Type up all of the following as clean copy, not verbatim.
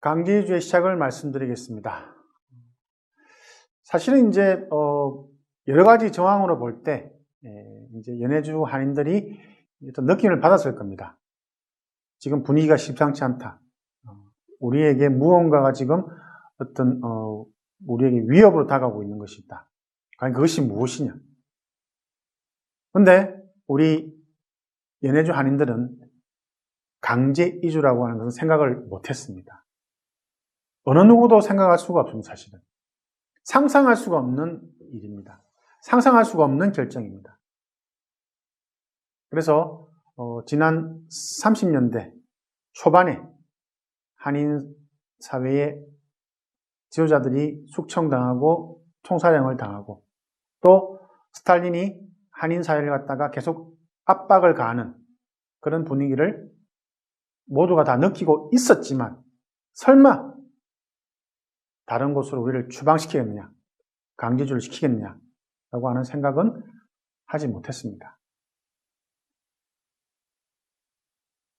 강제이주의 시작을 말씀드리겠습니다. 사실은 이제 여러 가지 정황으로 볼 때 이제 연해주 한인들이 어떤 느낌을 받았을 겁니다. 지금 분위기가 심상치 않다. 우리에게 무언가가 지금 어떤 우리에게 위협으로 다가오고 있는 것이 있다. 과연 그것이 무엇이냐? 그런데 우리 연해주 한인들은 강제 이주라고 하는 것은 생각을 못했습니다. 어느 누구도 생각할 수가 없습니다. 사실은 상상할 수가 없는 일입니다. 상상할 수가 없는 결정입니다. 그래서 지난 30년대 초반에 한인 사회의 지도자들이 숙청당하고 총살형을 당하고 또 스탈린이 한인 사회를 갖다가 계속 압박을 가하는 그런 분위기를 모두가 다 느끼고 있었지만 설마 다른 곳으로 우리를 추방시키겠느냐, 강제주를 시키겠느냐라고 하는 생각은 하지 못했습니다.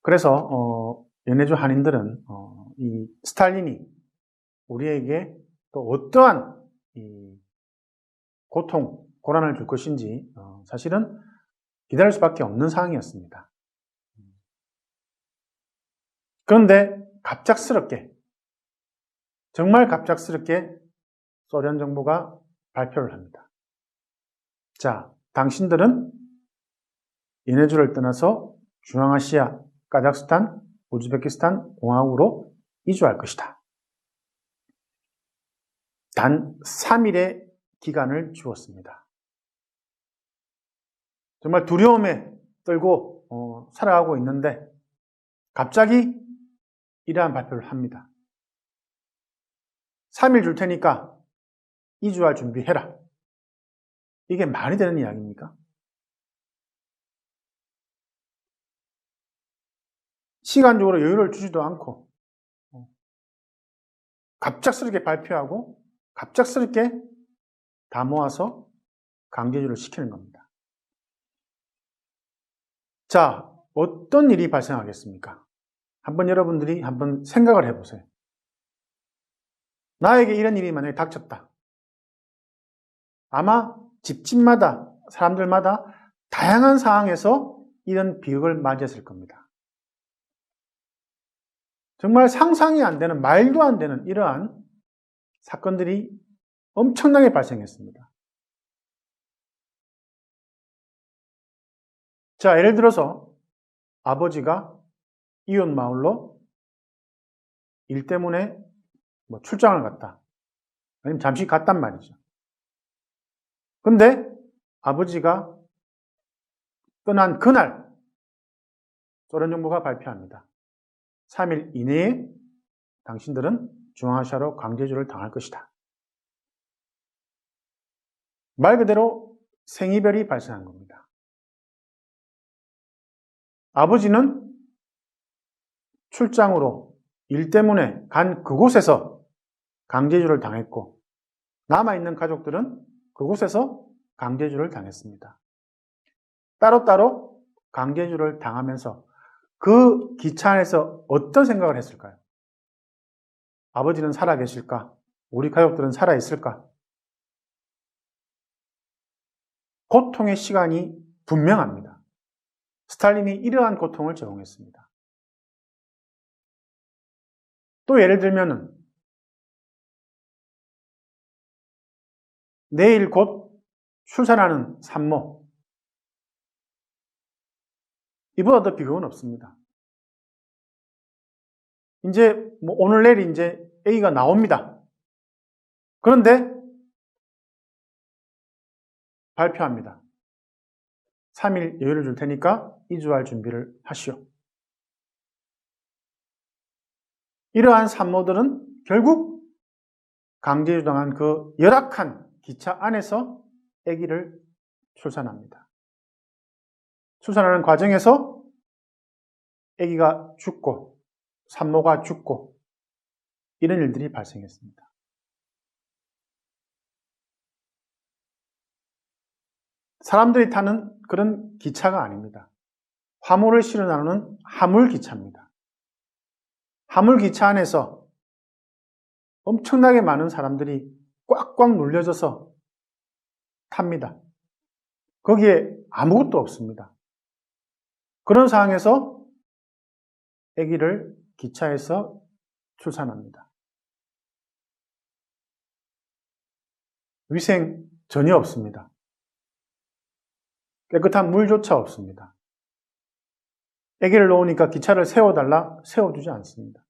그래서 연해주 한인들은 이 스탈린이 우리에게 또 어떠한 이 고통, 고난을 줄 것인지 사실은 기다릴 수밖에 없는 상황이었습니다. 그런데 갑작스럽게, 정말 갑작스럽게 소련 정부가 발표를 합니다. 자, 당신들은 연해주를 떠나서 중앙아시아, 카자흐스탄, 우즈베키스탄 공화국으로 이주할 것이다. 단 3일의 기간을 주었습니다. 정말 두려움에 떨고 살아가고 있는데 갑자기 이러한 발표를 합니다. 3일 줄 테니까 이주할 준비해라. 이게 말이 되는 이야기입니까? 시간적으로 여유를 주지도 않고 갑작스럽게 발표하고 갑작스럽게 다 모아서 강제이주를 시키는 겁니다. 자, 어떤 일이 발생하겠습니까? 한번 여러분들이 한번 생각을 해보세요. 나에게 이런 일이 만약에 닥쳤다. 아마 집집마다, 사람들마다 다양한 상황에서 이런 비극을 맞이했을 겁니다. 정말 상상이 안 되는, 말도 안 되는 이러한 사건들이 엄청나게 발생했습니다. 자, 예를 들어서 아버지가 이웃 마을로 일 때문에 출장을 갔다. 아니면 잠시 갔단 말이죠. 근데 아버지가 떠난 그날 소련 정부가 발표합니다. 3일 이내에 당신들은 중앙아시아로 강제이주를 당할 것이다. 말 그대로 생이별이 발생한 겁니다. 아버지는 출장으로 일 때문에 간 그곳에서 강제이주를 당했고 남아있는 가족들은 그곳에서 강제이주를 당했습니다. 따로따로 강제이주를 당하면서 그 기차 안에서 어떤 생각을 했을까요? 아버지는 살아계실까? 우리 가족들은 살아있을까? 고통의 시간이 분명합니다. 스탈린이 이러한 고통을 제공했습니다. 또 예를 들면은 내일 곧 출산하는 산모, 이보다 더 비극은 없습니다. 이제 오늘 내일 이제 아기가 나옵니다. 그런데 발표합니다. 3일 여유를 줄 테니까 이주할 준비를 하시오. 이러한 산모들은 결국 강제이주 당한 그 열악한 기차 안에서 아기를 출산합니다. 출산하는 과정에서 아기가 죽고 산모가 죽고 이런 일들이 발생했습니다. 사람들이 타는 그런 기차가 아닙니다. 화물을 실어 나르는 화물기차입니다. 화물기차 안에서 엄청나게 많은 사람들이 꽉꽉 눌려져서 탑니다. 거기에 아무것도 없습니다. 그런 상황에서 아기를 기차에서 출산합니다. 위생 전혀 없습니다. 깨끗한 물조차 없습니다. 아기를 놓으니까 기차를 세워달라 세워주지 않습니다.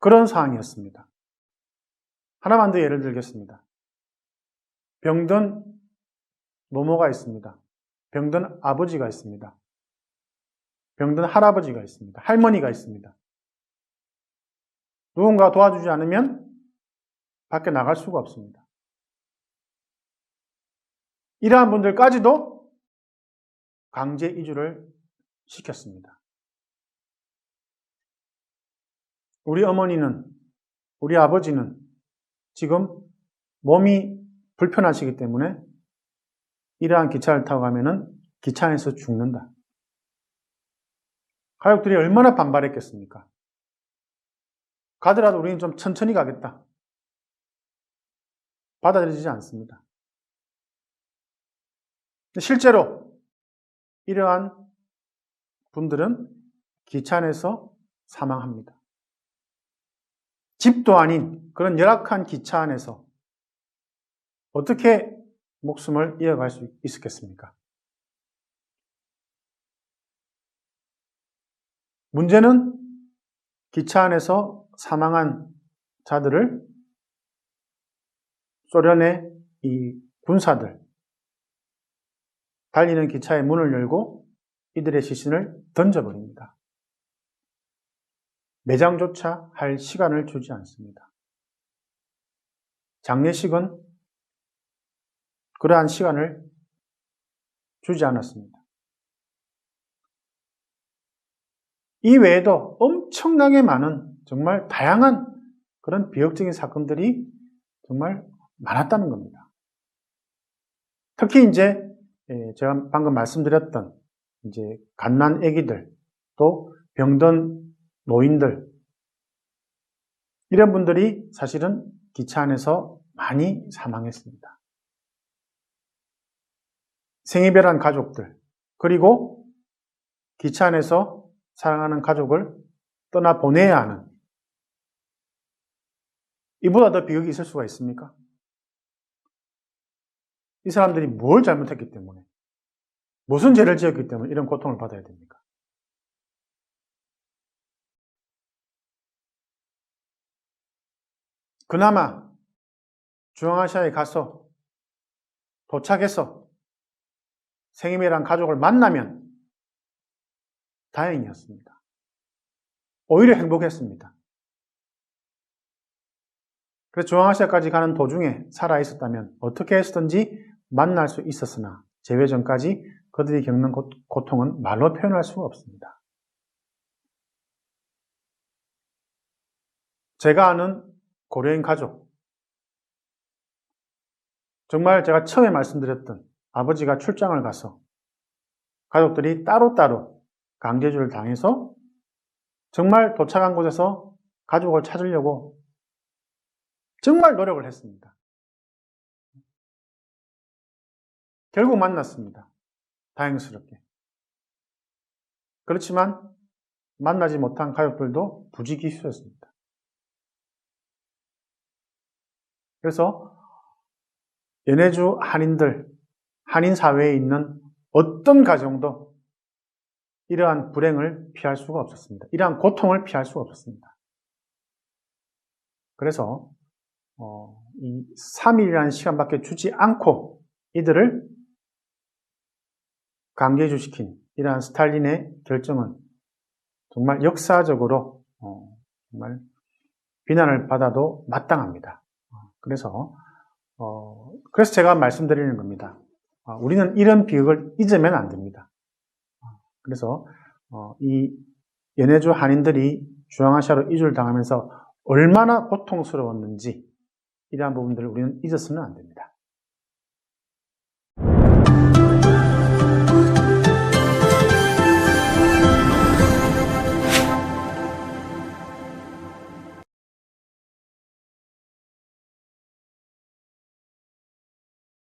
그런 상황이었습니다. 하나만 더 예를 들겠습니다. 병든 노모가 있습니다. 병든 아버지가 있습니다. 병든 할아버지가 있습니다. 할머니가 있습니다. 누군가 도와주지 않으면 밖에 나갈 수가 없습니다. 이러한 분들까지도 강제 이주를 시켰습니다. 우리 어머니는, 우리 아버지는 지금 몸이 불편하시기 때문에 이러한 기차를 타고 가면은 기차 안에서 죽는다. 가족들이 얼마나 반발했겠습니까? 가더라도 우리는 좀 천천히 가겠다. 받아들이지 않습니다. 실제로 이러한 분들은 기차 안에서 사망합니다. 집도 아닌 그런 열악한 기차 안에서 어떻게 목숨을 이어갈 수 있었겠습니까? 문제는 기차 안에서 사망한 자들을 소련의 이 군사들, 달리는 기차의 문을 열고 이들의 시신을 던져버립니다. 매장조차 할 시간을 주지 않습니다. 장례식은 그러한 시간을 주지 않았습니다. 이 외에도 엄청나게 많은 정말 다양한 그런 비극적인 사건들이 정말 많았다는 겁니다. 특히 이제 제가 방금 말씀드렸던 이제 갓난 아기들, 또 병든 노인들, 이런 분들이 사실은 기차 안에서 많이 사망했습니다. 생이별한 가족들, 그리고 기차 안에서 사랑하는 가족을 떠나보내야 하는, 이보다 더 비극이 있을 수가 있습니까? 이 사람들이 뭘 잘못했기 때문에, 무슨 죄를 지었기 때문에 이런 고통을 받아야 됩니까? 그나마 중앙아시아에 가서 도착해서 생이별한 가족을 만나면 다행이었습니다. 오히려 행복했습니다. 그래서 중앙아시아까지 가는 도중에 살아있었다면 어떻게 했든지 만날 수 있었으나 재회 전까지 그들이 겪는 고통은 말로 표현할 수가 없습니다. 제가 아는 고려인 가족, 정말 제가 처음에 말씀드렸던 아버지가 출장을 가서 가족들이 따로따로 강제주를 당해서 정말 도착한 곳에서 가족을 찾으려고 정말 노력을 했습니다. 결국 만났습니다. 다행스럽게. 그렇지만 만나지 못한 가족들도 부지기수였습니다. 그래서 연해주 한인들, 한인 사회에 있는 어떤 가정도 이러한 불행을 피할 수가 없었습니다. 이러한 고통을 피할 수가 없었습니다. 그래서 이 3일이라는 시간밖에 주지 않고 이들을 강제이주시킨 이러한 스탈린의 결정은 정말 역사적으로 정말 비난을 받아도 마땅합니다. 그래서 제가 말씀드리는 겁니다. 우리는 이런 비극을 잊으면 안 됩니다. 그래서 이 연해주 한인들이 중앙아시아로 이주를 당하면서 얼마나 고통스러웠는지 이러한 부분들을 우리는 잊어서는 안 됩니다.